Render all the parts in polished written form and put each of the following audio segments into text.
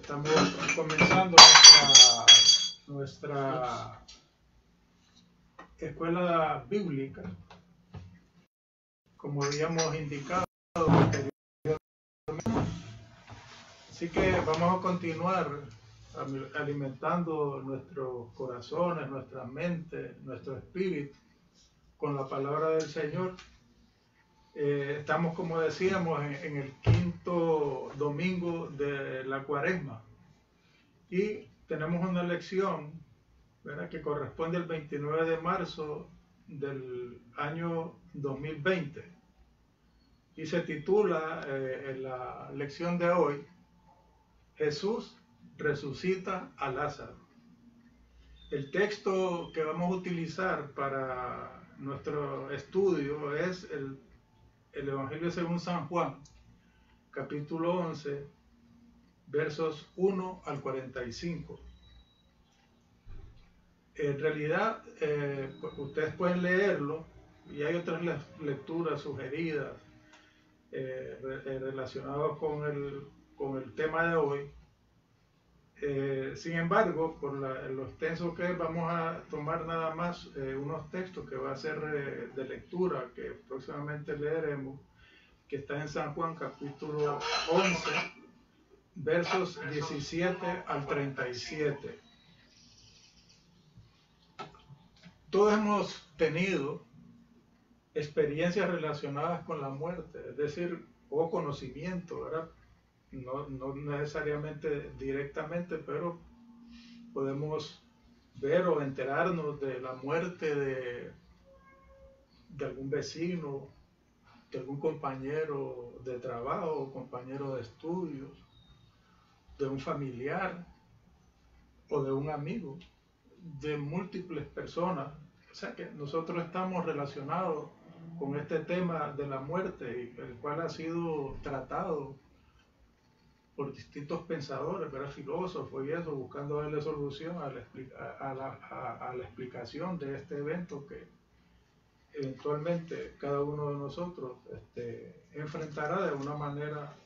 Estamos comenzando nuestra escuela bíblica, como habíamos indicado anteriormente. Así que vamos a continuar alimentando nuestros corazones, nuestra mente, nuestro espíritu con la palabra del Señor. Estamos, como decíamos, en el quinto domingo de la Cuaresma y tenemos una lección, ¿verdad?, que corresponde al 29 de marzo del año 2020 y se titula en la lección de hoy: Jesús resucita a Lázaro. El texto que vamos a utilizar para nuestro estudio es el Evangelio según San Juan, capítulo 11, versos 1 al 45. En realidad, ustedes pueden leerlo y hay otras lecturas sugeridas relacionadas con el tema de hoy. Sin embargo, por lo extenso que es, vamos a tomar nada más unos textos que va a ser de lectura, que próximamente leeremos, que está en San Juan capítulo 11, versos 17 al 37. Todos hemos tenido experiencias relacionadas con la muerte, es decir, o conocimiento, ¿verdad? No necesariamente directamente, pero podemos ver o enterarnos de la muerte de algún vecino, de algún compañero de trabajo, compañero de estudios, de un familiar o de un amigo, de múltiples personas. O sea que nosotros estamos relacionados con este tema de la muerte, el cual ha sido tratado por distintos pensadores, ¿verdad?, filósofos y eso, buscando darle solución a la explicación de este evento que eventualmente cada uno de nosotros enfrentará de una manera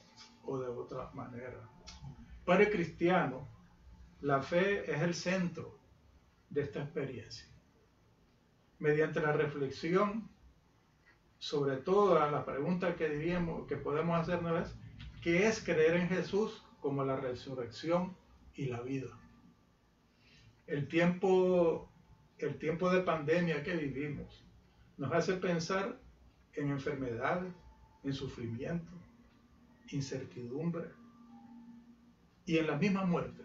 o de otra manera. Para el cristiano, la fe es el centro de esta experiencia. Mediante la reflexión, sobre todo a la pregunta que podemos hacernos es: ¿qué es creer en Jesús como la resurrección y la vida? El tiempo de pandemia que vivimos nos hace pensar en enfermedades, en sufrimiento, incertidumbre y en la misma muerte.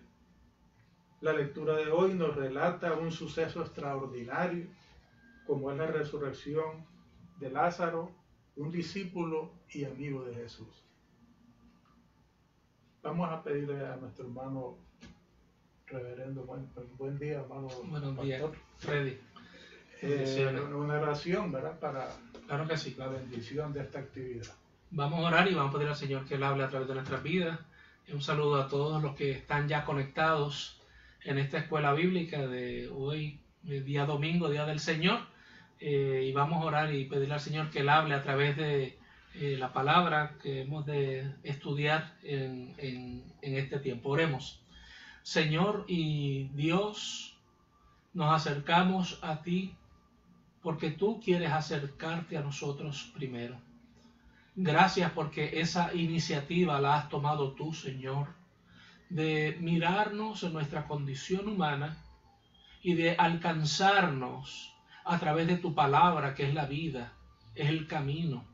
La lectura de hoy nos relata un suceso extraordinario, como es la resurrección de Lázaro, un discípulo y amigo de Jesús. Vamos a pedirle a nuestro hermano reverendo, buen día, hermano. Buenos días, Freddy. Una oración, ¿verdad?, para claro que sí, la bendición de esta actividad. Vamos a orar y vamos a pedir al Señor que Él hable a través de nuestras vidas. Un saludo a todos los que están ya conectados en esta escuela bíblica de hoy, día domingo, día del Señor. Y vamos a orar y pedirle al Señor que Él hable a través de la palabra que hemos de estudiar en este tiempo. Oremos. Señor y Dios, nos acercamos a ti porque tú quieres acercarte a nosotros primero. Gracias porque esa iniciativa la has tomado tú, Señor, de mirarnos en nuestra condición humana y de alcanzarnos a través de tu palabra, que es la vida, es el camino,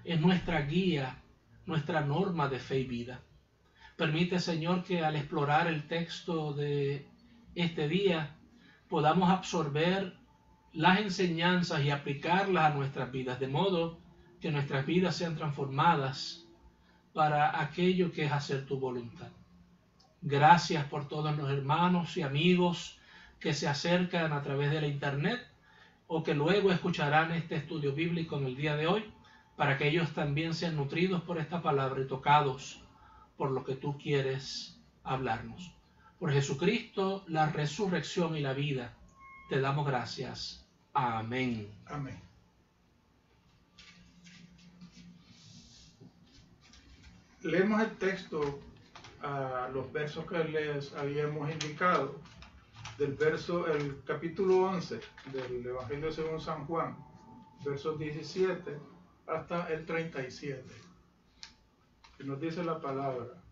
es nuestra guía, nuestra norma de fe y vida. Permite, Señor, que al explorar el texto de este día podamos absorber las enseñanzas y aplicarlas a nuestras vidas, de modo que nuestras vidas sean transformadas para aquello que es hacer tu voluntad. Gracias por todos los hermanos y amigos que se acercan a través de la internet o que luego escucharán este estudio bíblico en el día de hoy, para que ellos también sean nutridos por esta palabra y tocados por lo que tú quieres hablarnos. Por Jesucristo, la resurrección y la vida, te damos gracias. Amén. Amén. Leemos el texto a los versos que les habíamos indicado, el capítulo 11 del Evangelio según San Juan, versos 17 hasta el 37. Y nos dice la palabra: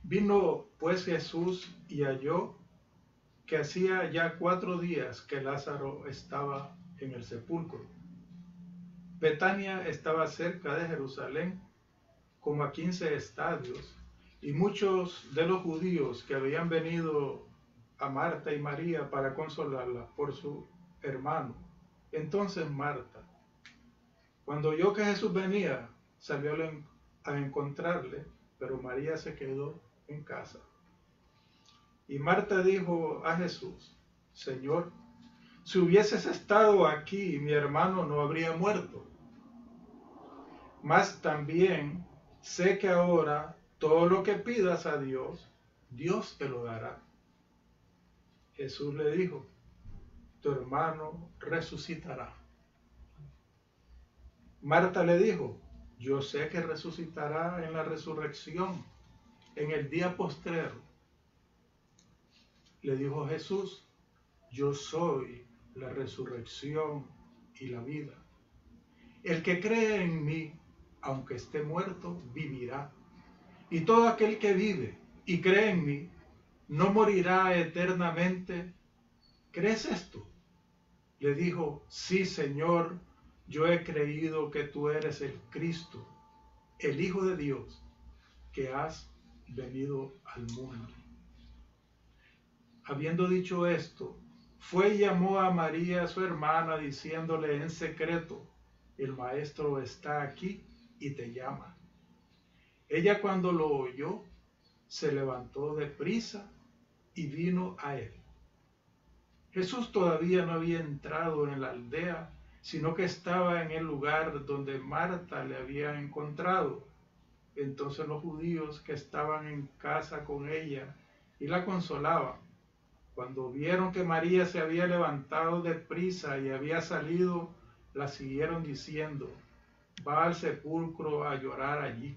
vino pues Jesús y halló que hacía ya 4 días que Lázaro estaba en el sepulcro. Betania estaba cerca de Jerusalén, como a 15 estadios, y muchos de los judíos que habían venido a Marta y María para consolarla por su hermano. Entonces Marta, cuando oyó que Jesús venía, salió a encontrarle, pero María se quedó en casa. Y Marta dijo a Jesús: Señor, si hubieses estado aquí, mi hermano no habría muerto. Mas también sé que ahora todo lo que pidas a Dios, Dios te lo dará. Jesús le dijo: tu hermano resucitará. Marta le dijo: yo sé que resucitará en la resurrección, en el día postrero. Le dijo Jesús: yo soy la resurrección y la vida. El que cree en mí, aunque esté muerto, vivirá. Y todo aquel que vive y cree en mí, no morirá eternamente. ¿Crees esto? Le dijo: sí, Señor, yo he creído que tú eres el Cristo, el Hijo de Dios, que has venido al mundo. Habiendo dicho esto, fue y llamó a María, su hermana, diciéndole en secreto: el Maestro está aquí y te llama. Ella, cuando lo oyó, se levantó deprisa y vino a él. Jesús todavía no había entrado en la aldea, sino que estaba en el lugar donde Marta le había encontrado. Entonces los judíos que estaban en casa con ella y la consolaban, cuando vieron que María se había levantado deprisa y había salido, la siguieron diciendo: va al sepulcro a llorar allí.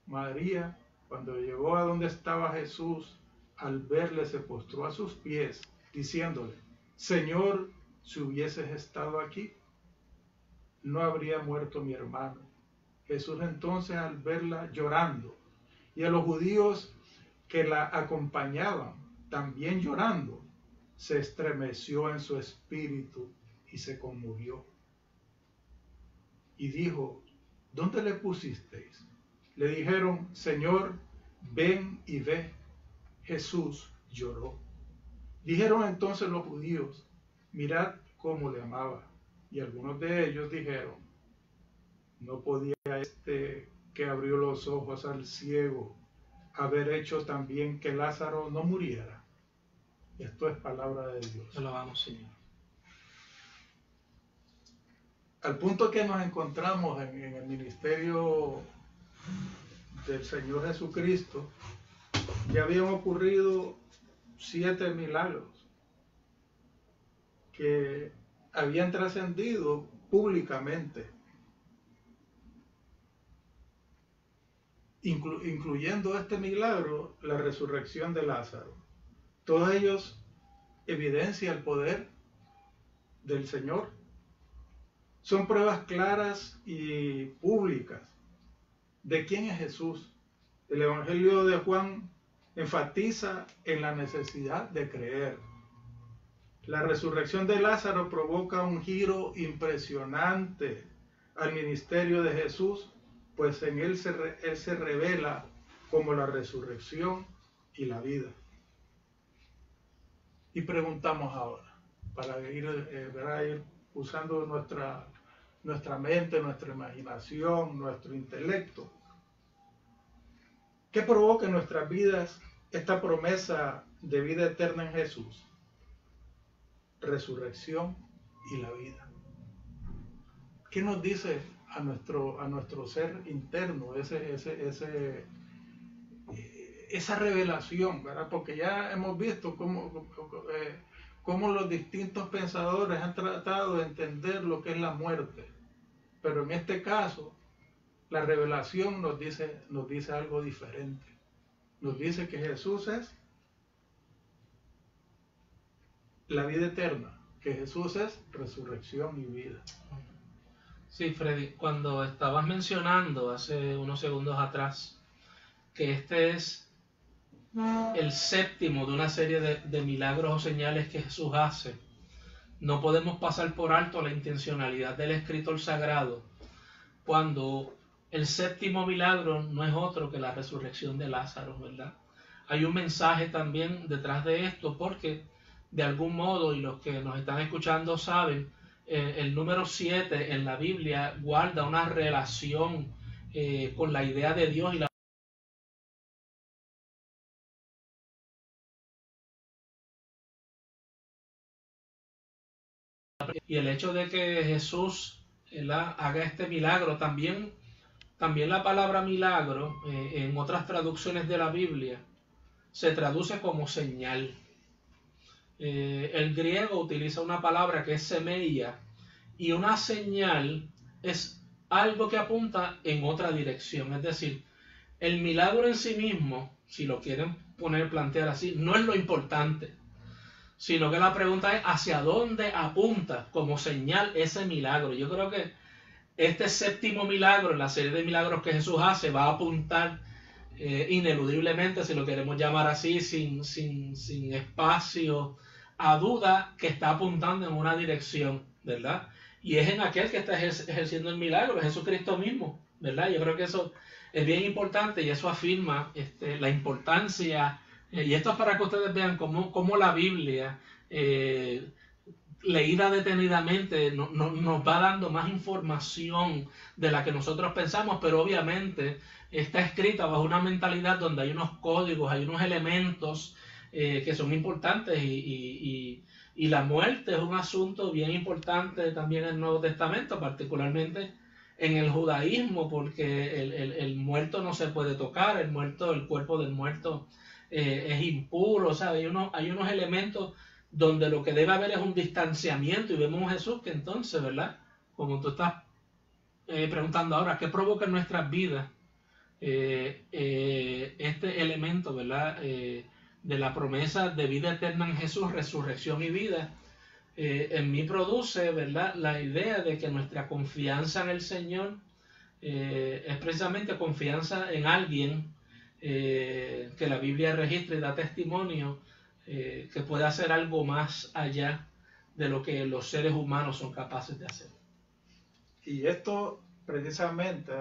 María, cuando llegó a donde estaba Jesús, al verle se postró a sus pies, diciéndole: Señor, si hubieses estado aquí, no habría muerto mi hermano. Jesús entonces, al verla llorando, y a los judíos que la acompañaban también llorando, se estremeció en su espíritu y se conmovió. Y dijo: ¿dónde le pusisteis? Le dijeron: Señor, ven y ve. Jesús lloró. Dijeron entonces los judíos: mirad cómo le amaba. Y algunos de ellos dijeron: ¿no podía este que abrió los ojos al ciego haber hecho también que Lázaro no muriera? Esto es palabra de Dios. Te alabamos, Señor. Al punto que nos encontramos en el ministerio del Señor Jesucristo, ya habían ocurrido 7 milagros que habían trascendido públicamente, incluyendo este milagro, la resurrección de Lázaro. Todos ellos evidencian el poder del Señor. Son pruebas claras y públicas de quién es Jesús. El Evangelio de Juan enfatiza en la necesidad de creer. La resurrección de Lázaro provoca un giro impresionante al ministerio de Jesús, pues en él se revela como la resurrección y la vida. Y preguntamos ahora, para ir usando nuestra mente, nuestra imaginación, nuestro intelecto, ¿qué provoca en nuestras vidas esta promesa de vida eterna en Jesús? Resurrección y la vida. ¿Qué nos dice a nuestro ser interno esa revelación, ¿verdad? Porque ya hemos visto cómo los distintos pensadores han tratado de entender lo que es la muerte, pero en este caso la revelación nos dice algo diferente. nos dice que Jesús es la vida eterna, que Jesús es resurrección y vida. Sí, Freddy, cuando estabas mencionando hace unos segundos atrás que este es el séptimo de una serie de milagros o señales que Jesús hace, no podemos pasar por alto la intencionalidad del escritor sagrado cuando el séptimo milagro no es otro que la resurrección de Lázaro, ¿verdad? Hay un mensaje también detrás de esto porque de algún modo, y los que nos están escuchando saben, el número 7 en la Biblia guarda una relación con la idea de Dios y el hecho de que Jesús haga este milagro. También la palabra milagro en otras traducciones de la Biblia se traduce como señal. El griego utiliza una palabra que es semeia, y una señal es algo que apunta en otra dirección. Es decir, el milagro en sí mismo, si lo quieren plantear así, no es lo importante, sino que la pregunta es hacia dónde apunta como señal ese milagro. Yo creo que este séptimo milagro, en la serie de milagros que Jesús hace, va a apuntar ineludiblemente, si lo queremos llamar así, sin espacio a duda, que está apuntando en una dirección, ¿verdad? Y es en aquel que está ejerciendo el milagro, Jesucristo mismo, ¿verdad? Yo creo que eso es bien importante y eso afirma la importancia, y esto es para que ustedes vean cómo la Biblia, leída detenidamente, nos va dando más información de la que nosotros pensamos, pero obviamente está escrita bajo una mentalidad donde hay unos códigos, hay unos elementos que son importantes y la muerte es un asunto bien importante también en el Nuevo Testamento, particularmente en el judaísmo, porque el muerto no se puede tocar, el cuerpo del muerto es impuro, ¿sabes? Hay unos elementos donde lo que debe haber es un distanciamiento, y vemos a Jesús que entonces, ¿verdad? Como tú estás preguntando ahora, ¿qué provoca en nuestras vidas este elemento, ¿verdad? De la promesa de vida eterna en Jesús, resurrección y vida? En mí produce, ¿verdad?, la idea de que nuestra confianza en el Señor es precisamente confianza en alguien que la Biblia registra y da testimonio, que puede hacer algo más allá de lo que los seres humanos son capaces de hacer. Y esto precisamente,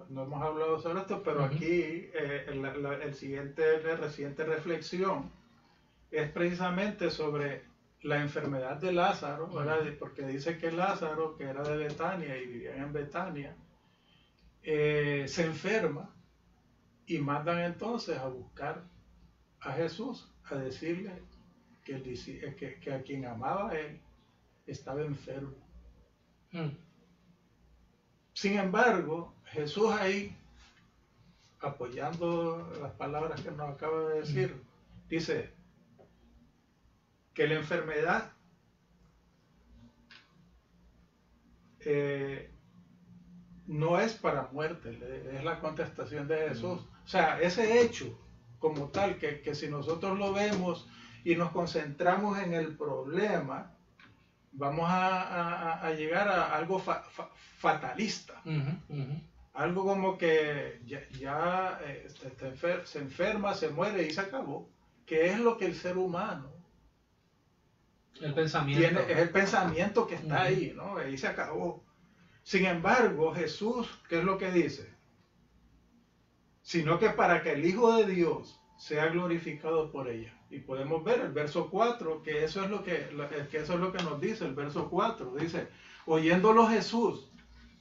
no hemos hablado sobre esto, pero aquí la reciente reflexión es precisamente sobre la enfermedad de Lázaro, ¿verdad? Porque dice que Lázaro, que era de Betania y vivía en Betania, se enferma y mandan entonces a buscar a Jesús, a decirle que a quien amaba a él estaba enfermo. Sin embargo, Jesús ahí, apoyando las palabras que nos acaba de decir, dice que la enfermedad no es para muerte, es la contestación de Jesús. O sea, ese hecho como tal, que si nosotros lo vemos y nos concentramos en el problema, vamos a llegar a algo fatalista. Algo como que se enferma, se muere y se acabó. Que es lo que el ser humano tiene, es el pensamiento que está ahí, ¿no? Ahí se acabó. Sin embargo, Jesús, ¿qué es lo que dice? Sino que para que el Hijo de Dios sea glorificado por ella. Y podemos ver el verso 4, que eso es lo que nos dice el verso 4. Dice, oyéndolo Jesús,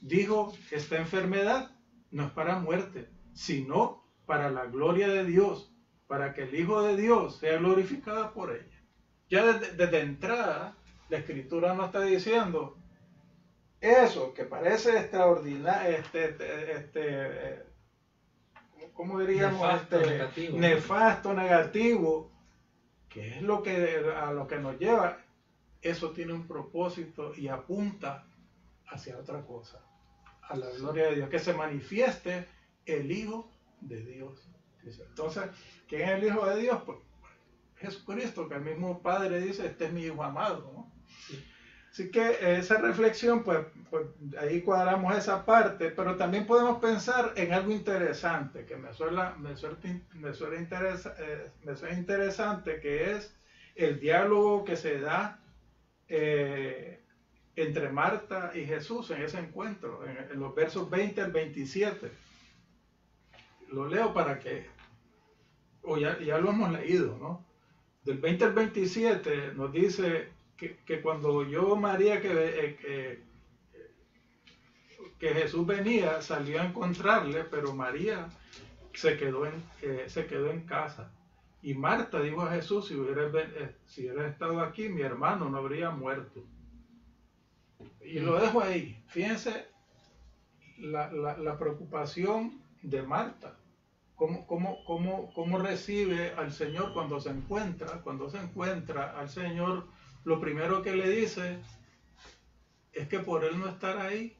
dijo, esta enfermedad no es para muerte, sino para la gloria de Dios, para que el Hijo de Dios sea glorificado por ella. Ya desde entrada, la Escritura nos está diciendo, eso que parece extraordinario, ¿cómo diríamos? Nefasto, negativo, que es a lo que nos lleva, eso tiene un propósito y apunta hacia otra cosa, a la gloria de Dios, que se manifieste el Hijo de Dios. Dice, entonces, ¿quién es el Hijo de Dios? Pues Jesucristo, que el mismo Padre dice, este es mi Hijo amado, ¿no? Sí. Así que esa reflexión, pues ahí cuadramos esa parte, pero también podemos pensar en algo interesante, que me suena interesante, que es el diálogo que se da entre Marta y Jesús en ese encuentro, en los versos 20 al 27. Lo leo para que, o ya lo hemos leído, ¿no? Del 20 al 27 nos dice que cuando oyó María que Jesús venía, salió a encontrarle, pero María se quedó en casa. Y Marta dijo a Jesús, si hubieras estado aquí, mi hermano no habría muerto. Y lo dejo ahí. Fíjense la preocupación de Marta. ¿Cómo recibe al Señor cuando se encuentra al Señor? Lo primero que le dice es que por él no estar ahí,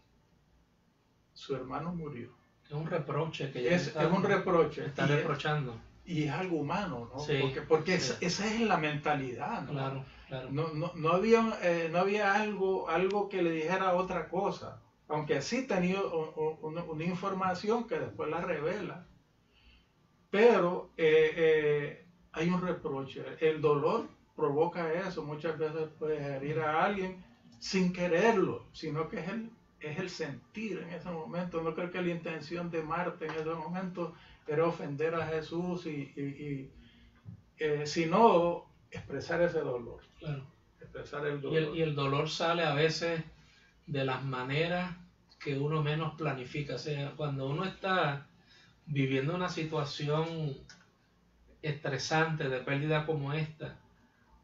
su hermano murió. Es un reproche que ella Es un reproche. Está reprochando. Y es algo humano, ¿no? Sí, porque sí. Esa es la mentalidad, ¿no? Claro. No había algo que le dijera otra cosa, aunque sí tenía una información que después la revela. Pero hay un reproche. El dolor provoca eso. Muchas veces puedes herir a alguien sin quererlo, sino que es el sentir en ese momento. No creo que la intención de Marta en ese momento era ofender a Jesús sino expresar ese dolor. Claro. Expresar el dolor. Y el dolor sale a veces de las maneras que uno menos planifica. O sea, cuando uno está viviendo una situación estresante de pérdida como esta,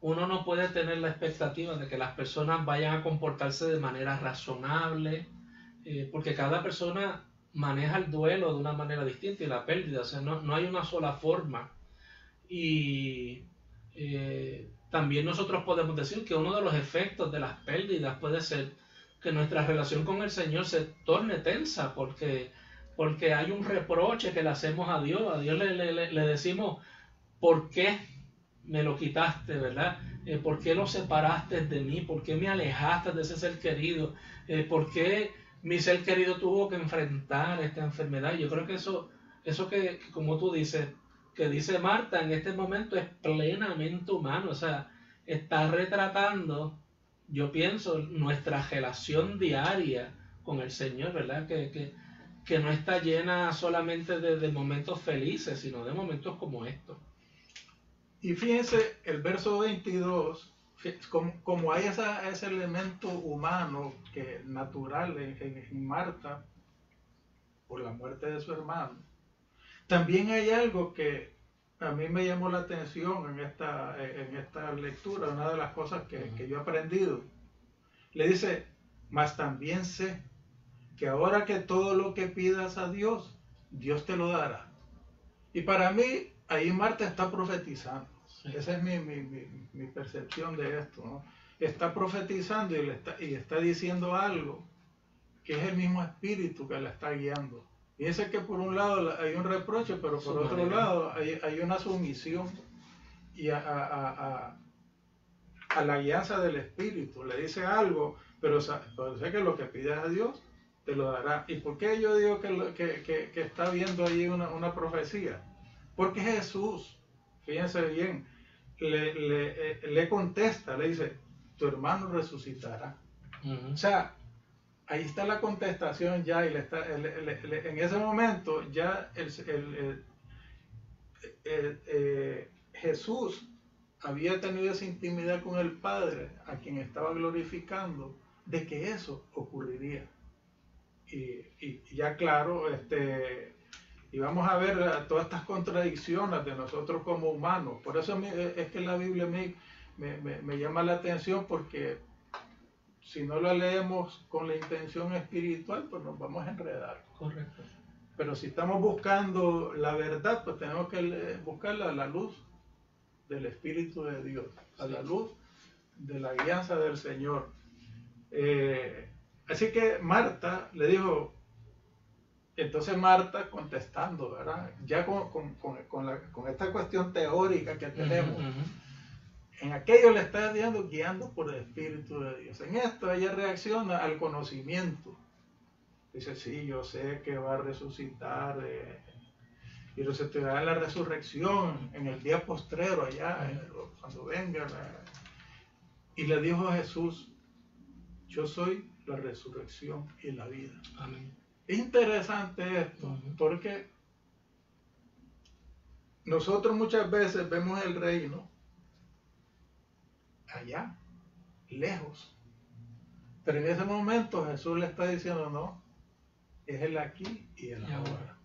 uno no puede tener la expectativa de que las personas vayan a comportarse de manera razonable, porque cada persona maneja el duelo de una manera distinta y la pérdida, o sea, no hay una sola forma. Y también nosotros podemos decir que uno de los efectos de las pérdidas puede ser que nuestra relación con el Señor se torne tensa, porque hay un reproche que le hacemos a Dios. A Dios le decimos, ¿por qué me lo quitaste, verdad? ¿Por qué lo separaste de mí? ¿Por qué me alejaste de ese ser querido? ¿Por qué mi ser querido tuvo que enfrentar esta enfermedad? Yo creo que eso que como tú dices, que dice Marta en este momento es plenamente humano. O sea, está retratando, yo pienso, nuestra relación diaria con el Señor, ¿verdad? Que no está llena solamente de momentos felices, sino de momentos como estos. Y fíjense, el verso 22, como hay ese elemento humano natural en Marta, por la muerte de su hermano, también hay algo que a mí me llamó la atención en esta lectura, una de las cosas que yo he aprendido. Le dice, mas también sé que ahora que todo lo que pidas a Dios, Dios te lo dará. Y para mí, ahí Marta está profetizando. Sí. Esa es mi percepción de esto, ¿no? Está profetizando y está diciendo algo que es el mismo espíritu que la está guiando. Fíjense que por un lado hay un reproche, pero por otro lado hay una sumisión y a la guianza del espíritu. Le dice algo, pero sé que lo que pides a Dios te lo dará. ¿Y por qué yo digo que está viendo ahí una profecía? Porque Jesús, fíjense bien, le contesta, le dice, tu hermano resucitará. O sea, ahí está la contestación ya, y en ese momento ya Jesús había tenido esa intimidad con el Padre, a quien estaba glorificando, de que eso ocurriría. Y ya claro, y vamos a ver todas estas contradicciones de nosotros como humanos. Por eso es que la Biblia me llama la atención, porque si no la leemos con la intención espiritual, pues nos vamos a enredar. Correcto. Pero si estamos buscando la verdad, pues tenemos que buscarla a la luz del Espíritu de Dios, a la luz de la guianza del Señor. Así que Marta le dijo, Entonces Marta contestando, ¿verdad? Ya con esta cuestión teórica que tenemos, en aquello le está guiando por el Espíritu de Dios. En esto ella reacciona al conocimiento. Dice, sí, yo sé que va a resucitar y resucitará en la resurrección, en el día postrero allá, cuando venga. Y le dijo a Jesús, yo soy la resurrección y la vida. Amén. Es interesante esto, porque nosotros muchas veces vemos el reino allá, lejos. Pero en ese momento Jesús le está diciendo, no, es el aquí y el ahora.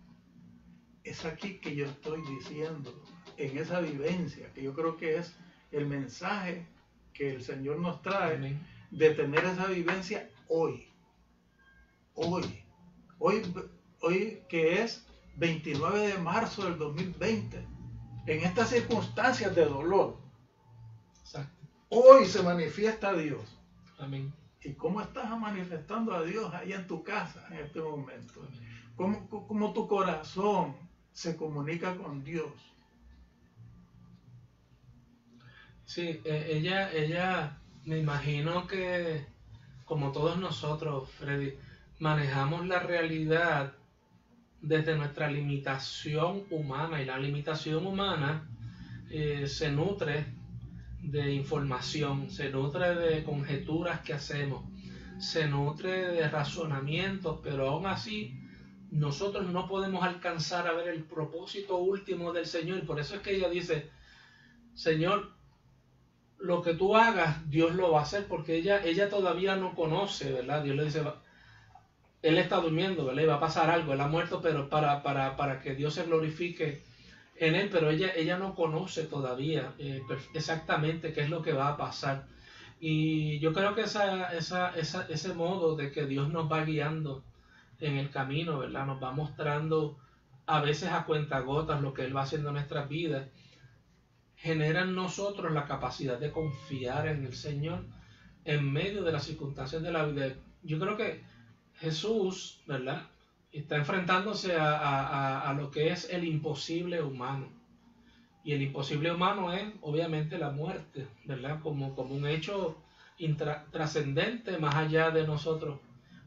Es aquí que yo estoy diciendo, en esa vivencia, que yo creo que es el mensaje que el Señor nos trae. Amén. De tener esa vivencia hoy. Hoy que es 29 de marzo del 2020, en estas circunstancias de dolor. Exacto. Hoy se manifiesta Dios. Amén. ¿Y cómo estás manifestando a Dios ahí en tu casa en este momento? ¿Cómo tu corazón se comunica con Dios? Sí, ella me imagino que, como todos nosotros, Freddy, manejamos la realidad desde nuestra limitación humana, y la limitación humana se nutre de información, se nutre de conjeturas que hacemos, se nutre de razonamientos, pero aún así nosotros no podemos alcanzar a ver el propósito último del Señor. Por eso es que ella dice, Señor, lo que tú hagas, Dios lo va a hacer, porque ella todavía no conoce, ¿verdad? Dios le dice, él está durmiendo, ¿verdad? Y va a pasar algo, él ha muerto, pero para que Dios se glorifique en él, pero ella no conoce todavía exactamente qué es lo que va a pasar. Y yo creo que ese modo de que Dios nos va guiando en el camino, ¿verdad? Nos va mostrando a veces a cuentagotas lo que Él va haciendo en nuestras vidas, genera en nosotros la capacidad de confiar en el Señor en medio de las circunstancias de la vida. Yo creo que Jesús, ¿verdad?, está enfrentándose a lo que es el imposible humano. Y el imposible humano es obviamente la muerte, ¿verdad? Como un hecho trascendente más allá de nosotros.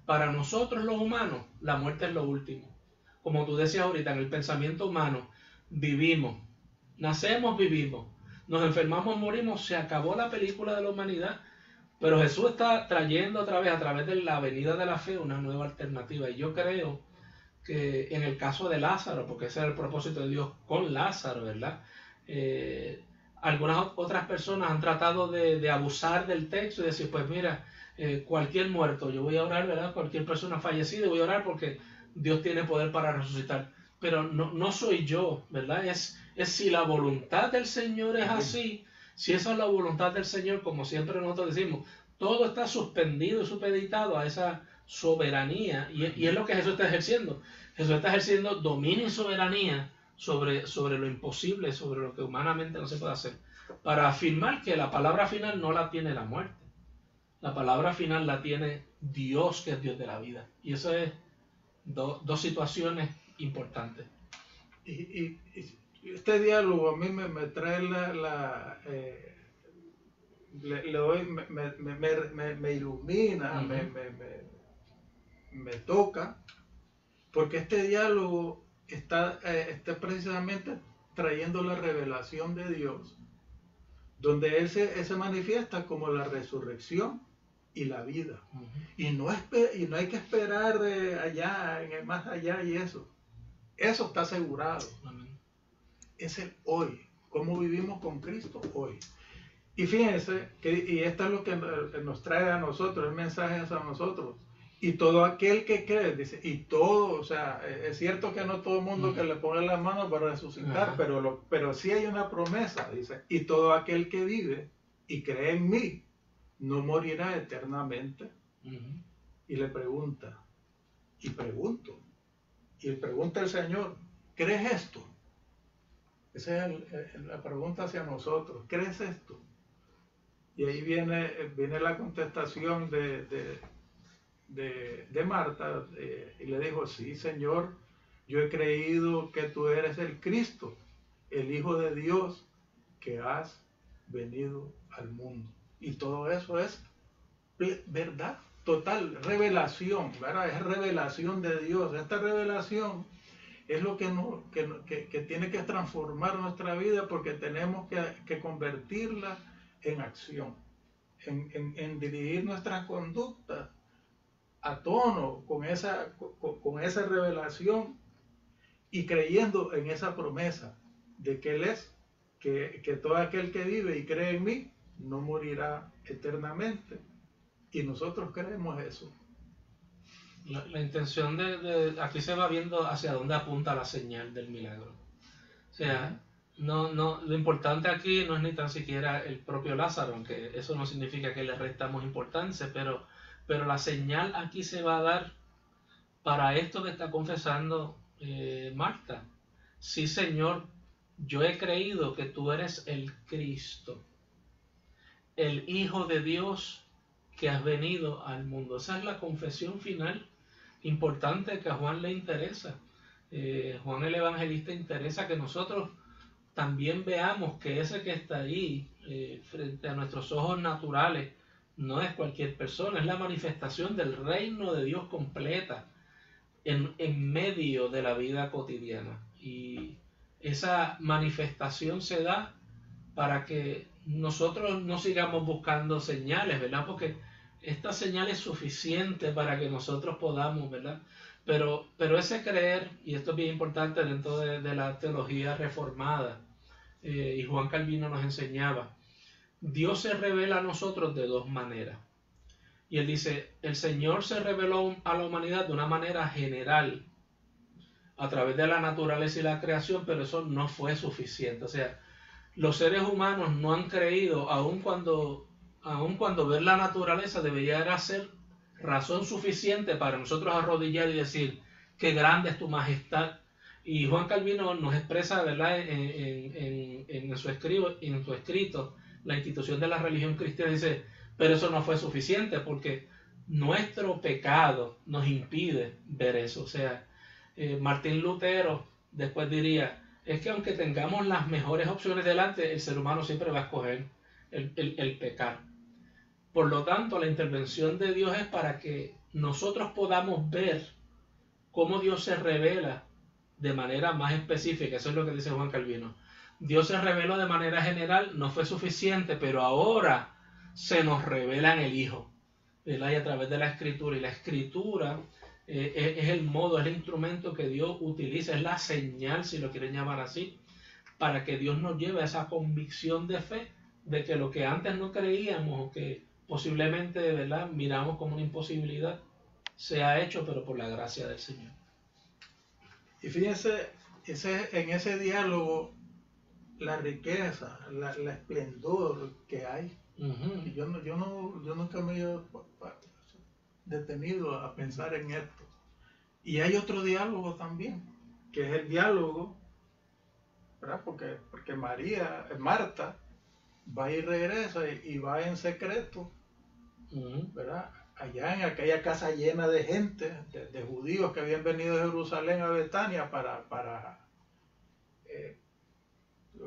Para nosotros los humanos, la muerte es lo último. Como tú decías ahorita, en el pensamiento humano, vivimos, nacemos, vivimos, nos enfermamos, morimos, se acabó la película de la humanidad. Pero Jesús está trayendo otra vez, a través de la venida de la fe, una nueva alternativa. Y yo creo que en el caso de Lázaro, porque ese era el propósito de Dios con Lázaro, ¿verdad? Algunas otras personas han tratado de abusar del texto y decir, pues mira, cualquier muerto, yo voy a orar, ¿verdad? Cualquier persona fallecida, voy a orar porque Dios tiene poder para resucitar. Pero no soy yo, ¿verdad? Es si la voluntad del Señor es así, si esa es la voluntad del Señor, como siempre nosotros decimos, todo está suspendido y supeditado a esa soberanía, y es lo que Jesús está ejerciendo. Jesús está ejerciendo dominio y soberanía sobre lo imposible, sobre lo que humanamente no se puede hacer, para afirmar que la palabra final no la tiene la muerte. La palabra final la tiene Dios, que es Dios de la vida. Y eso es dos situaciones importantes. Y este diálogo a mí me trae me ilumina, me toca, porque este diálogo está precisamente trayendo la revelación de Dios, donde Él se manifiesta como la resurrección y la vida. Y no hay que esperar allá, en el más allá y eso. Eso está asegurado. Es el hoy. ¿Cómo vivimos con Cristo hoy? Y fíjense, y esto es lo que nos trae a nosotros, el mensaje es a nosotros. Y todo aquel que cree, dice, y todo, o sea, es cierto que no todo el mundo que le pone las manos va a resucitar, pero sí hay una promesa, dice, y todo aquel que vive y cree en mí, no morirá eternamente. Y le pregunta, y pregunto, y pregunta el Señor, ¿crees esto? Esa es la pregunta hacia nosotros, ¿crees esto? Y ahí viene la contestación de de Marta y le dijo, sí, Señor, yo he creído que tú eres el Cristo, el Hijo de Dios, que has venido al mundo. Y todo eso es verdad, total, revelación, ¿verdad? Es revelación de Dios. Esta revelación es lo que tiene que transformar nuestra vida, porque tenemos que convertirla en acción, en dirigir nuestra conducta a tono con esa revelación y creyendo en esa promesa de que Él es, que todo aquel que vive y cree en mí no morirá eternamente. Y nosotros creemos eso. La intención aquí se va viendo hacia dónde apunta la señal del milagro. O sea, lo importante aquí no es ni tan siquiera el propio Lázaro, aunque eso no significa que le restamos importancia, pero la señal aquí se va a dar para esto que está confesando Marta. Sí, Señor, yo he creído que tú eres el Cristo, el Hijo de Dios que has venido al mundo. Esa es la confesión final importante que a Juan le interesa. Juan el Evangelista interesa que nosotros también veamos que ese que está ahí frente a nuestros ojos naturales no es cualquier persona, es la manifestación del reino de Dios completa en medio de la vida cotidiana. Y esa manifestación se da para que nosotros no sigamos buscando señales, ¿verdad? Porque esta señal es suficiente para que nosotros podamos, ¿verdad? Pero ese creer, y esto es bien importante dentro de la teología reformada, y Juan Calvino nos enseñaba, Dios se revela a nosotros de dos maneras. Y él dice, el Señor se reveló a la humanidad de una manera general, a través de la naturaleza y la creación, pero eso no fue suficiente. O sea, los seres humanos no han creído, aun cuando ver la naturaleza debería ser razón suficiente para nosotros arrodillar y decir, qué grande es tu majestad. Y Juan Calvino nos expresa, ¿verdad?, en su escrito, la institución de la religión cristiana, dice, pero eso no fue suficiente porque nuestro pecado nos impide ver eso. O sea, Martín Lutero después diría, es que aunque tengamos las mejores opciones delante, el ser humano siempre va a escoger el pecar. Por lo tanto, la intervención de Dios es para que nosotros podamos ver cómo Dios se revela de manera más específica. Eso es lo que dice Juan Calvino. Dios se reveló de manera general, no fue suficiente, pero ahora se nos revela en el Hijo, ¿verdad? Y a través de la Escritura. Y la Escritura es el modo, es el instrumento que Dios utiliza, es la señal, si lo quieren llamar así, para que Dios nos lleve a esa convicción de fe de que lo que antes no creíamos o que posiblemente, ¿verdad?, miramos como una imposibilidad, se ha hecho, pero por la gracia del Señor. Y fíjense, en ese diálogo, la riqueza, la esplendor que hay. Y yo nunca me he detenido a pensar en esto. Y hay otro diálogo también, que es el diálogo, ¿verdad? Porque Marta, va y regresa y va en secreto, ¿verdad? Allá en aquella casa llena de gente, de judíos que habían venido de Jerusalén a Betania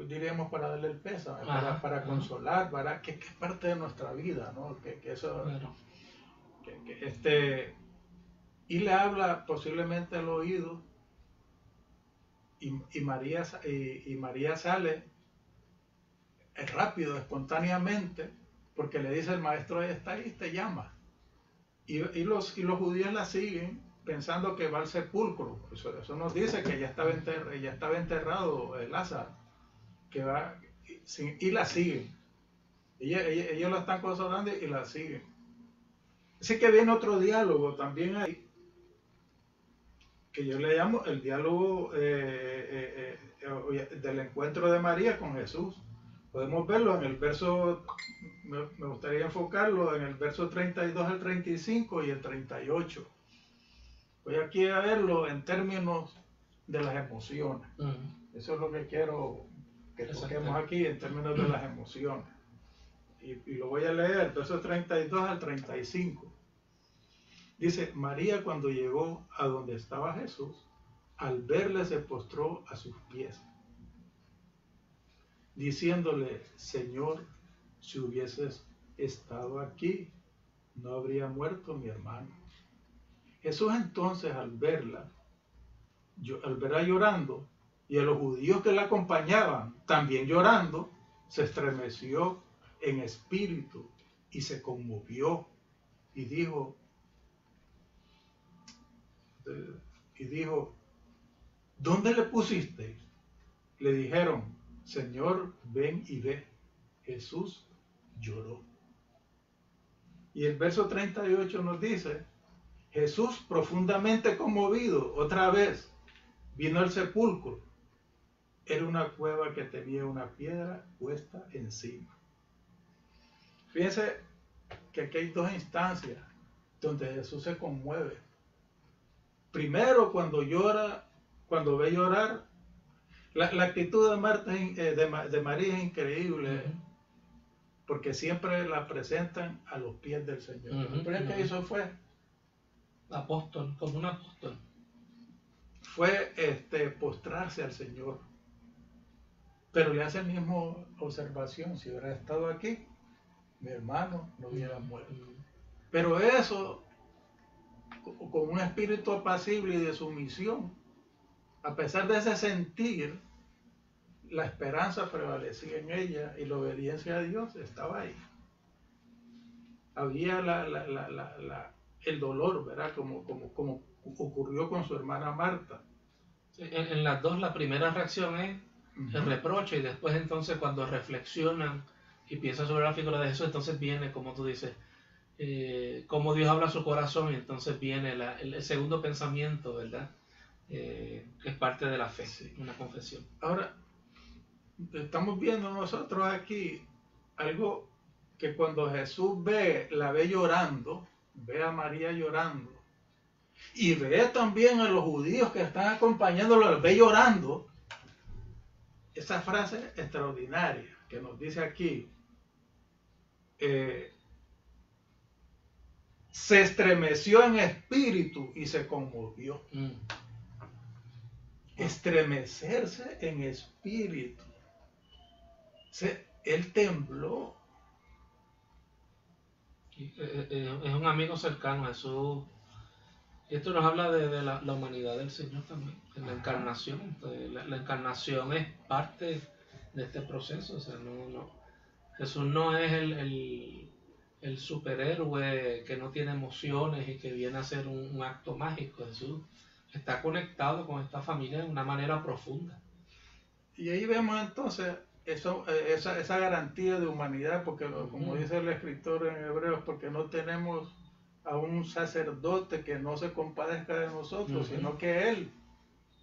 diríamos para darle el peso, para consolar, que es parte de nuestra vida, ¿no? Y le habla posiblemente al oído, y María sale rápido, espontáneamente, porque le dice, el maestro está ahí, te llama. Y los judíos la siguen pensando que va al sepulcro. Eso nos dice que ya estaba enterrado Lázaro, que va, y la siguen. Ellos la están consolando y la siguen. Así que viene otro diálogo también ahí, que yo le llamo el diálogo del encuentro de María con Jesús. Podemos verlo en el verso, me gustaría enfocarlo en el verso 32 al 35 y el 38. Voy aquí a verlo en términos de las emociones. Eso es lo que quiero que toquemos aquí, en términos de las emociones. Y lo voy a leer, verso 32 al 35. Dice, María cuando llegó a donde estaba Jesús, al verle se postró a sus pies, diciéndole, Señor, si hubieses estado aquí, no habría muerto mi hermano. Jesús entonces al verla llorando, y a los judíos que la acompañaban también llorando, se estremeció en espíritu y se conmovió y dijo, ¿dónde le pusiste? Le dijeron, Señor, ven y ve. Jesús lloró. Y el verso 38 nos dice, Jesús profundamente conmovido, otra vez, vino al sepulcro. Era una cueva que tenía una piedra puesta encima. Fíjense que aquí hay dos instancias donde Jesús se conmueve. Primero, cuando llora, cuando ve llorar, la actitud de María es increíble, porque siempre la presentan a los pies del Señor. Lo primero que hizo fue apóstol, como un apóstol. Fue postrarse al Señor. Pero le hace la misma observación, si hubiera estado aquí, mi hermano no hubiera muerto. Pero eso, con un espíritu apacible y de sumisión, a pesar de ese sentir, la esperanza prevalecía en ella y la obediencia a Dios estaba ahí. Había el dolor, ¿verdad? Como ocurrió con su hermana Marta. En las dos, la primera reacción es el reproche, y después entonces cuando reflexionan y piensan sobre la figura de Jesús, entonces viene, como tú dices, cómo Dios habla a su corazón, y entonces viene el segundo pensamiento, ¿verdad? Que es parte de la fe, sí, una confesión. Ahora, estamos viendo nosotros aquí algo que cuando Jesús la ve llorando, ve a María llorando, y ve también a los judíos que están acompañándolo, los ve llorando. Esa frase extraordinaria que nos dice aquí, se estremeció en espíritu y se conmovió. Estremecerse en espíritu. Él tembló. Es un amigo cercano a Jesús. Y esto nos habla de la humanidad del Señor también, de la encarnación. La encarnación es parte de este proceso. O sea, Jesús no es el superhéroe que no tiene emociones y que viene a hacer un acto mágico. Jesús está conectado con esta familia de una manera profunda. Y ahí vemos entonces esa garantía de humanidad, porque como dice el escritor en Hebreos, porque no tenemos a un sacerdote que no se compadezca de nosotros, sino que Él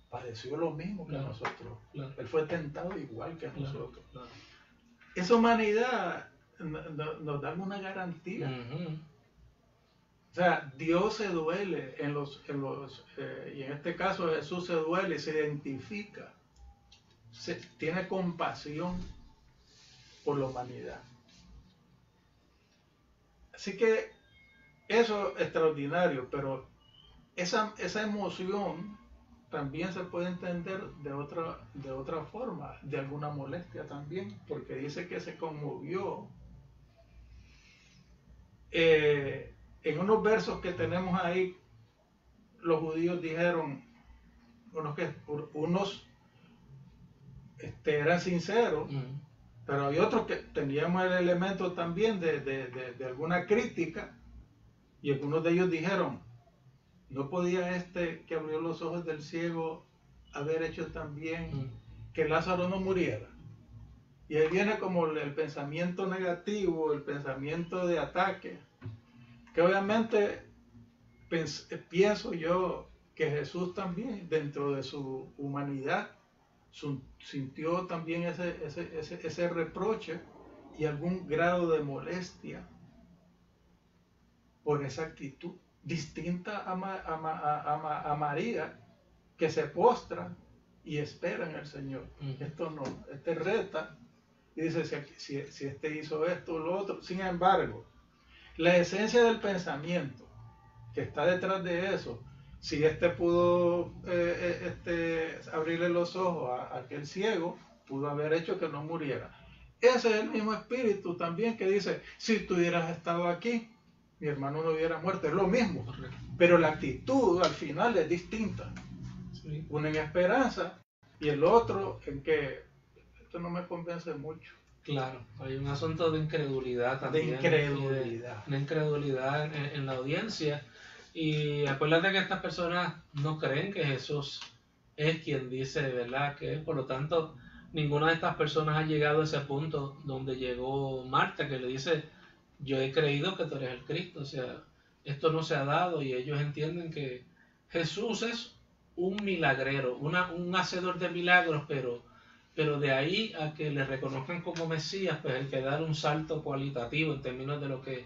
padeció lo mismo que nosotros. Él fue tentado igual que nosotros. Esa humanidad nos da una garantía. O sea, Dios se duele y en este caso Jesús se duele, se identifica, tiene compasión por la humanidad. Así que eso es extraordinario, pero esa emoción también se puede entender de otra forma, de alguna molestia también, porque dice que se conmovió. En unos versos que tenemos ahí, los judíos dijeron, unos eran sinceros, pero hay otros que teníamos el elemento también de alguna crítica, y algunos de ellos dijeron, ¿no podía que abrió los ojos del ciego haber hecho también que Lázaro no muriera? Y ahí viene como el pensamiento negativo, el pensamiento de ataque, que obviamente pienso yo que Jesús también, dentro de su humanidad, sintió también ese reproche y algún grado de molestia por esa actitud distinta a María, que se postra y espera en el Señor. Esto no, reta y dice, si este hizo esto o lo otro. Sin embargo, la esencia del pensamiento que está detrás de eso. Si pudo abrirle los ojos a aquel ciego, pudo haber hecho que no muriera. Ese es el mismo espíritu también que dice, si tú hubieras estado aquí, mi hermano no hubiera muerto. Es lo mismo, pero la actitud al final es distinta. Sí. Uno en esperanza y el otro en que esto no me convence mucho. Claro, hay un asunto de incredulidad también. De incredulidad. Una incredulidad en la audiencia. Y acuérdate que estas personas no creen que Jesús es quien dice, ¿verdad? Que es, por lo tanto, ninguna de estas personas ha llegado a ese punto donde llegó Marta, que le dice, yo he creído que tú eres el Cristo. O sea, esto no se ha dado y ellos entienden que Jesús es un milagrero, un hacedor de milagros, pero de ahí a que le reconozcan como Mesías, pues hay que dar un salto cualitativo en términos de lo que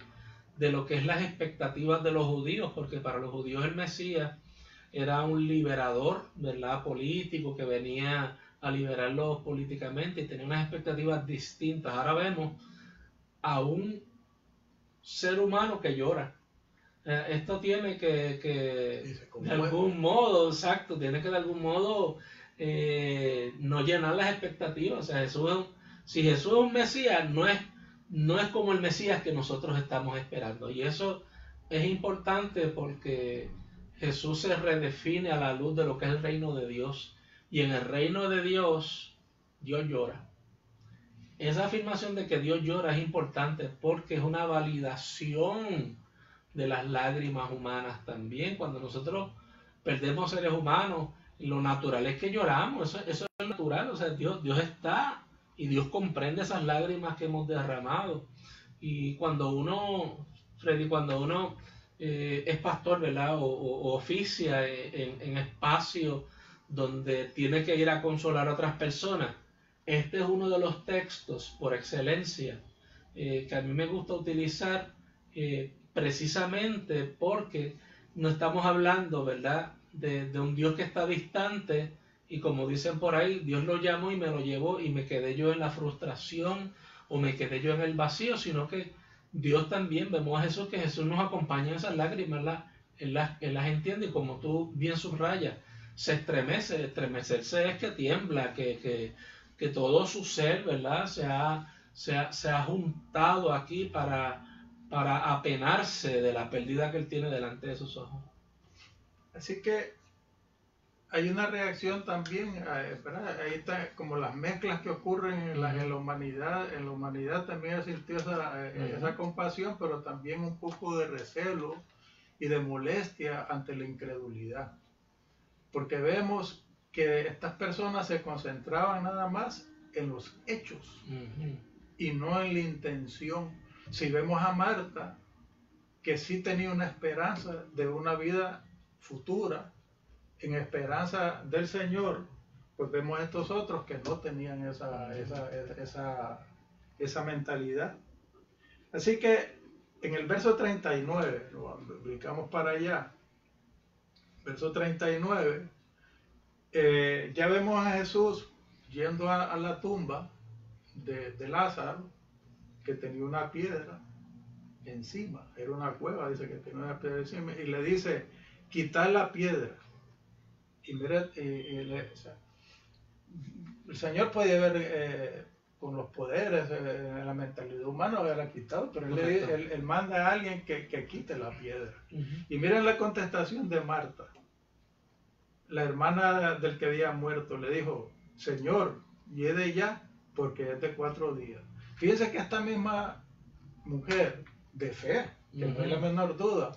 es las expectativas de los judíos, porque para los judíos el Mesías era un liberador, ¿verdad? Político que venía a liberarlos políticamente y tenía unas expectativas distintas. Ahora vemos a un ser humano que llora. Esto tiene que de algún modo, exacto, tiene que de algún modo no llenar las expectativas. O sea, si Jesús es un Mesías, no es como el Mesías que nosotros estamos esperando. Y eso es importante porque Jesús se redefine a la luz de lo que es el reino de Dios. Y en el reino de Dios, Dios llora. Esa afirmación de que Dios llora es importante porque es una validación de las lágrimas humanas también. Cuando nosotros perdemos seres humanos, lo natural es que lloramos, eso es natural. O sea, Dios está y Dios comprende esas lágrimas que hemos derramado. Y cuando uno, Freddy, es pastor, ¿verdad? O oficia en espacios donde tiene que ir a consolar a otras personas, este es uno de los textos por excelencia que a mí me gusta utilizar precisamente porque no estamos hablando, ¿verdad?, de un Dios que está distante y como dicen por ahí, Dios lo llamó y me lo llevó y me quedé yo en la frustración o me quedé yo en el vacío, sino que Dios también, vemos a Jesús, que Jesús nos acompaña en esas lágrimas, Él las entiende y como tú bien subrayas, se estremece, estremecerse es que tiembla, que todo su ser, ¿verdad?, se ha juntado aquí para apenarse de la pérdida que él tiene delante de sus ojos. Así que hay una reacción también, ¿verdad? Ahí está como las mezclas que ocurren en la humanidad. En la humanidad también existió esa compasión, pero también un poco de recelo y de molestia ante la incredulidad. Porque vemos que estas personas se concentraban nada más en los hechos y no en la intención. Si vemos a Marta, que sí tenía una esperanza de una vida futura, en esperanza del Señor, pues vemos a estos otros que no tenían esa mentalidad. Así que en el verso 39, lo ubicamos para allá, verso 39, ya vemos a Jesús yendo a la tumba de Lázaro, que tenía una piedra encima, era una cueva, dice que tenía una piedra encima, y le dice, quitar la piedra. Y mira, el Señor podía ver con los poderes, en la mentalidad humana lo hubiera quitado, pero él manda a alguien que quite la piedra. Y miren la contestación de Marta, la hermana del que había muerto, le dijo, Señor, llegue ya, porque es de 4 días. Fíjense que esta misma mujer de fe, que no hay la menor duda,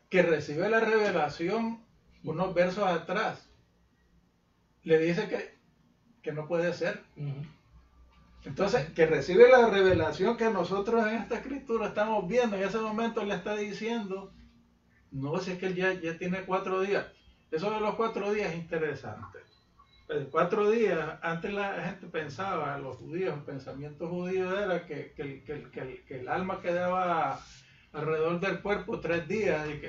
que recibe la revelación unos versos atrás, le dice que no puede ser. Entonces, que recibe la revelación que nosotros en esta escritura estamos viendo, en ese momento le está diciendo, no, si es que él ya tiene 4 días. Eso de los 4 días es interesante. 4 días, antes la gente pensaba, los judíos, el pensamiento judío era que el alma quedaba alrededor del cuerpo 3 días y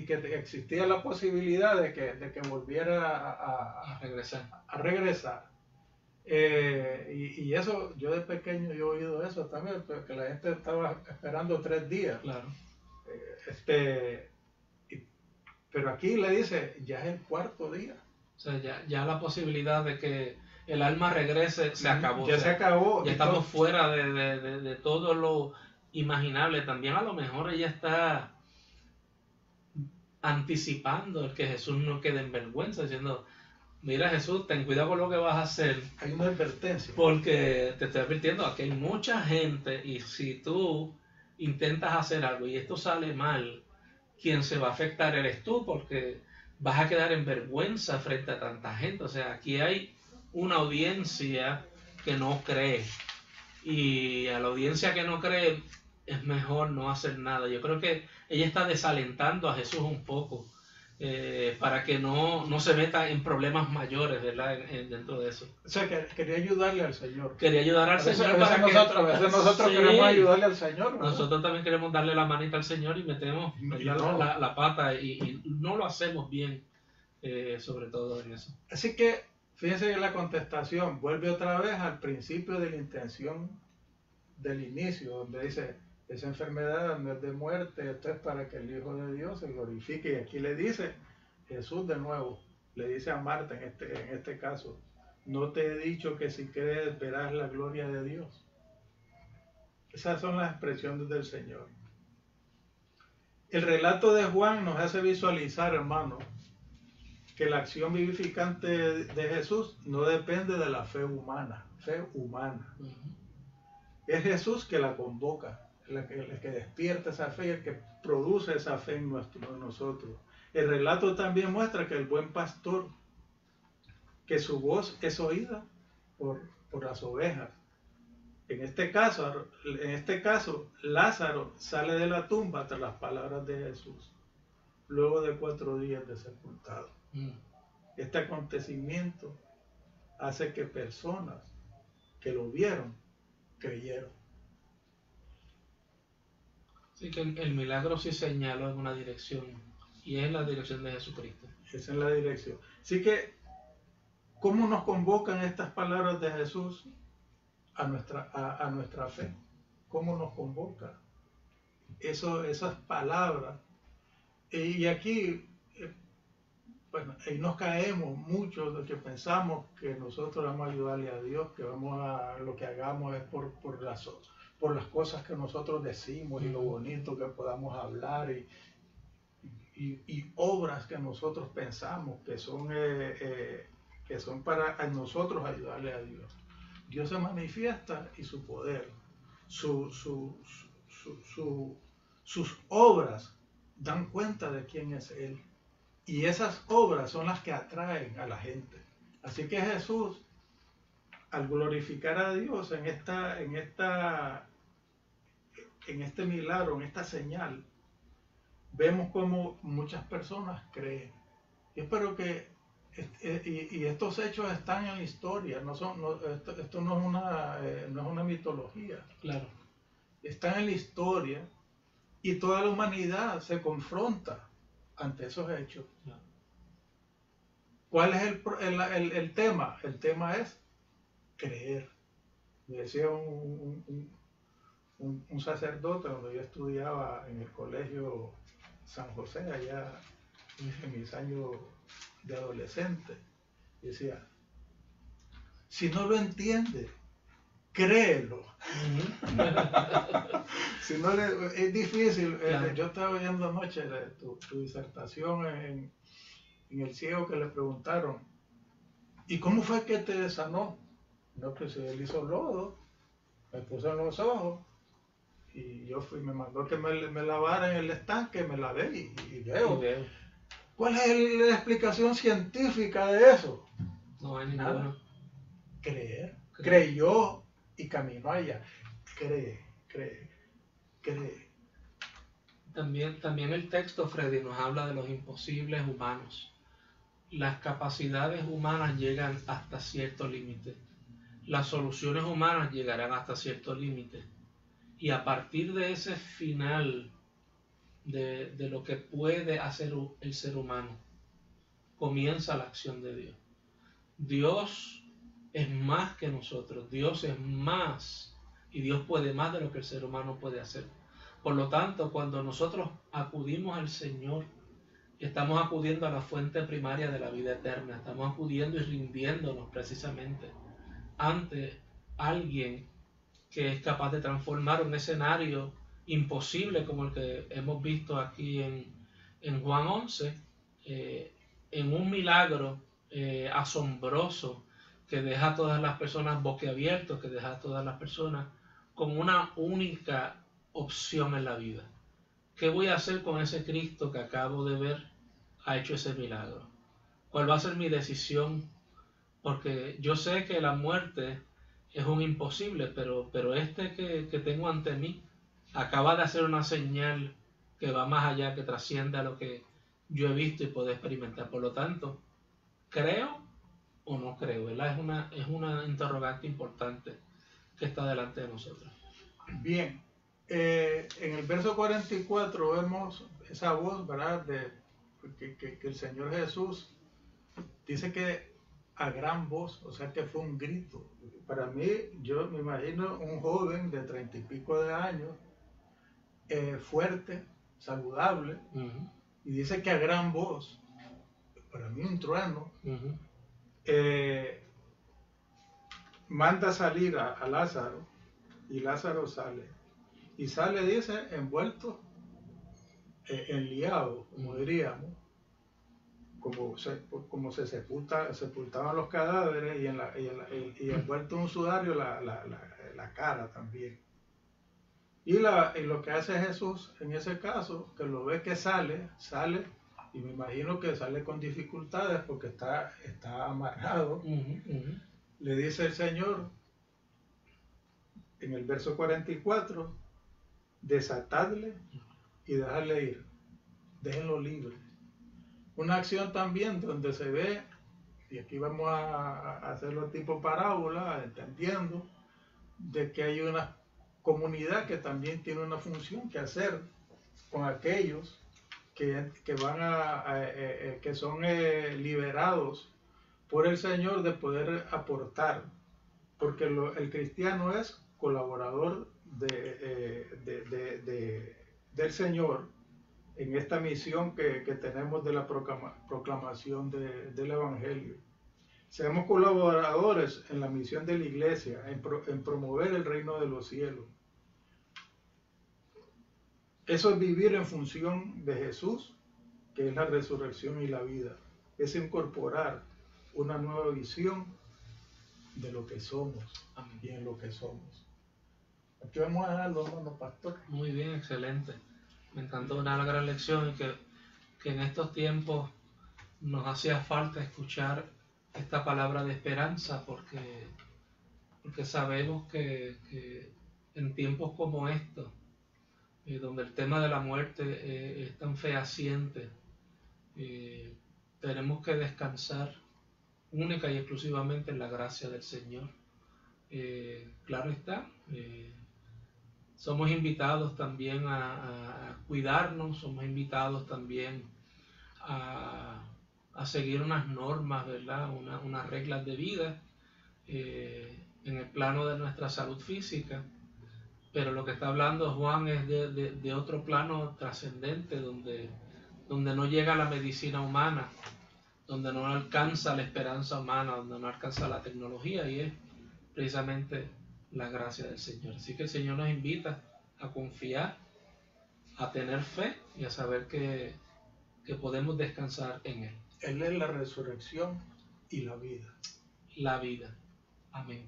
que existía la posibilidad de que volviera a regresar. Y eso, yo de pequeño yo he oído eso también, que la gente estaba esperando 3 días. Claro. Pero aquí le dice, ya es el cuarto día. O sea, ya la posibilidad de que el alma regrese se acabó. Ya se acabó. Ya estamos fuera de todo lo imaginable. También a lo mejor ella está anticipando el que Jesús no quede en vergüenza, diciendo, mira Jesús, ten cuidado con lo que vas a hacer. Hay una advertencia. Porque te estoy advirtiendo, aquí hay mucha gente y si tú intentas hacer algo y esto sale mal, quien se va a afectar eres tú, porque vas a quedar en vergüenza frente a tanta gente. O sea, aquí hay una audiencia que no cree, y a la audiencia que no cree es mejor no hacer nada. Yo creo que ella está desalentando a Jesús un poco, para que no se meta en problemas mayores, ¿verdad? Dentro de eso. O sea, que quería ayudarle al Señor. Quería ayudar al Señor. A veces nosotros queremos ayudarle al Señor, ¿verdad? Nosotros también queremos darle la manita al Señor y metemos la pata y no lo hacemos bien, sobre todo en eso. Así que, fíjense que la contestación vuelve otra vez al principio de la intención del inicio, donde dice, esa enfermedad no es de muerte, esto es para que el Hijo de Dios se glorifique. Y aquí le dice Jesús de nuevo, le dice a Marta en este caso, no te he dicho que si crees verás la gloria de Dios. Esas son las expresiones del Señor. El relato de Juan nos hace visualizar, hermano, que la acción vivificante de Jesús no depende de la fe humana. Es Jesús que la convoca, el que despierta esa fe y el que produce esa fe en nosotros. El relato también muestra que el buen pastor, que su voz es oída por las ovejas. En este caso, Lázaro sale de la tumba tras las palabras de Jesús, luego de 4 días de sepultado. Este acontecimiento hace que personas que lo vieron, creyeron. Así que el milagro sí señaló en una dirección, y es la dirección de Jesucristo. Esa es la dirección. Así que, ¿cómo nos convocan estas palabras de Jesús a nuestra fe? ¿Cómo nos convoca? Esas palabras. Y aquí, bueno, ahí nos caemos mucho de que pensamos que nosotros vamos a ayudarle a Dios, que lo que hagamos es por las cosas que nosotros decimos y lo bonito que podamos hablar y obras que nosotros pensamos que son para nosotros ayudarle a Dios. Dios se manifiesta y su poder, sus obras dan cuenta de quién es Él. Y esas obras son las que atraen a la gente. Así que Jesús, al glorificar a Dios en este milagro, en esta señal, vemos como muchas personas creen. Yo espero que y estos hechos están en la historia, esto no es una mitología. Claro. Están en la historia y toda la humanidad se confronta ante esos hechos. Claro. ¿Cuál es el tema? El tema es creer. Me decía un sacerdote cuando yo estudiaba en el colegio San José, allá en mis años de adolescente, decía, si no lo entiende, créelo. Si no es difícil. Claro. Yo estaba oyendo anoche tu disertación en el ciego, que le preguntaron, ¿y cómo fue que te sanó? No, pues él hizo lodo, me puso en los ojos y me mandó que me lavara en el estanque, me lavé y veo. ¿Cuál es la explicación científica de eso? No hay ninguna. Creer. Creyó y caminó allá. Cree. También el texto, Freddy, nos habla de los imposibles humanos. Las capacidades humanas llegan hasta cierto límite. Las soluciones humanas llegarán hasta cierto límite. Y a partir de ese final de lo que puede hacer el ser humano, comienza la acción de Dios. Dios es más que nosotros. Dios es más. Y Dios puede más de lo que el ser humano puede hacer. Por lo tanto, cuando nosotros acudimos al Señor estamos acudiendo a la fuente primaria de la vida eterna, estamos acudiendo y rindiéndonos precisamente ante alguien que es capaz de transformar un escenario imposible como el que hemos visto aquí en Juan 11, en un milagro asombroso que deja a todas las personas boquiabiertos, que deja a todas las personas con una única opción en la vida. ¿Qué voy a hacer con ese Cristo que acabo de ver ha hecho ese milagro? ¿Cuál va a ser mi decisión? Porque yo sé que la muerte es un imposible, pero este que tengo ante mí acaba de hacer una señal que va más allá, que trasciende a lo que yo he visto y puedo experimentar. Por lo tanto, ¿creo o no creo? ¿Verdad? Es una interrogante importante que está delante de nosotros. Bien, en el verso 44 vemos esa voz, ¿verdad? Que el Señor Jesús dice que a gran voz, o sea que fue un grito. Para mí, yo me imagino un joven de 30 y pico de años, fuerte, saludable, y dice que a gran voz, para mí un trueno, manda salir a Lázaro, y Lázaro sale. Y sale, dice, envuelto, enliado, como diríamos, como se sepultaban los cadáveres y envuelto en un sudario la cara también. Y lo que hace Jesús en ese caso, que lo ve que sale, y me imagino que sale con dificultades porque está amarrado, le dice el Señor en el verso 44, desatadle y dejarle ir, déjenlo libre. Una acción también donde se ve, y aquí vamos a hacerlo tipo parábola, entendiendo, de que hay una comunidad que también tiene una función que hacer con aquellos que son liberados por el Señor, de poder aportar, porque el cristiano es colaborador del Señor en esta misión que tenemos de la proclamación del Evangelio. Seamos colaboradores en la misión de la iglesia, en promover el reino de los cielos. Eso es vivir en función de Jesús, que es la resurrección y la vida. Es incorporar una nueva visión de lo que somos. Amén. Y en lo que somos. Aquí vamos a dejarlo, hermano pastor. Muy bien, excelente. Me encantó una gran lección, y que en estos tiempos nos hacía falta escuchar esta palabra de esperanza, porque sabemos que en tiempos como estos, donde el tema de la muerte es tan fehaciente, tenemos que descansar única y exclusivamente en la gracia del Señor. Claro está, somos invitados también a cuidarnos, somos invitados también a seguir unas normas, ¿verdad? Unas reglas de vida en el plano de nuestra salud física, pero lo que está hablando Juan es de otro plano trascendente, donde no llega la medicina humana, donde no alcanza la esperanza humana, donde no alcanza la tecnología, y es precisamente la gracia del Señor. Así que el Señor nos invita a confiar, a tener fe y a saber que podemos descansar en Él. Él es la resurrección y la vida. La vida. Amén.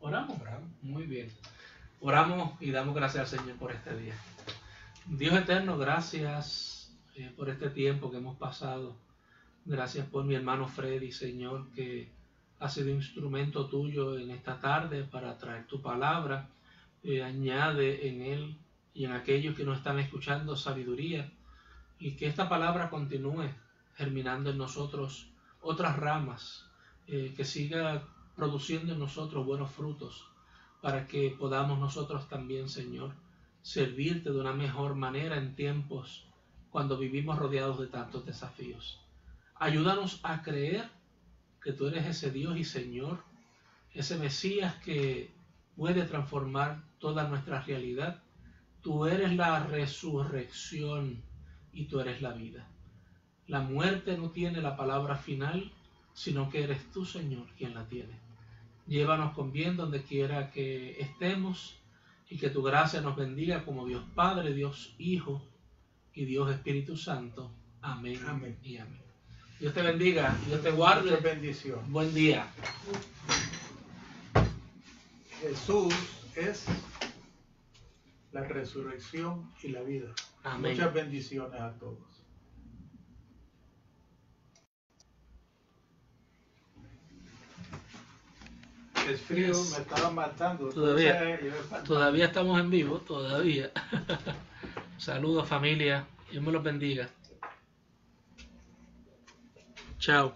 ¿Oramos? Muy bien. Oramos y damos gracias al Señor por este día. Dios eterno, gracias por este tiempo que hemos pasado. Gracias por mi hermano Freddy, Señor, que ha sido instrumento tuyo en esta tarde para traer tu palabra. Añade en él y en aquellos que nos están escuchando sabiduría, y que esta palabra continúe germinando en nosotros otras ramas, que siga produciendo en nosotros buenos frutos, para que podamos nosotros también, Señor, servirte de una mejor manera en tiempos cuando vivimos rodeados de tantos desafíos. Ayúdanos a creer que tú eres ese Dios y Señor, ese Mesías que puede transformar toda nuestra realidad. Tú eres la resurrección y tú eres la vida. La muerte no tiene la palabra final, sino que eres tú, Señor, quien la tiene. Llévanos con bien donde quiera que estemos y que tu gracia nos bendiga como Dios Padre, Dios Hijo y Dios Espíritu Santo. Amén, Amén. y amén. Dios te bendiga, Dios te guarde. Muchas bendiciones. Buen día. Jesús es la resurrección y la vida. Amén. Muchas bendiciones a todos. Es frío, me estaba matando. Todavía estamos en vivo, todavía. Saludos familia, Dios me los bendiga. Chao.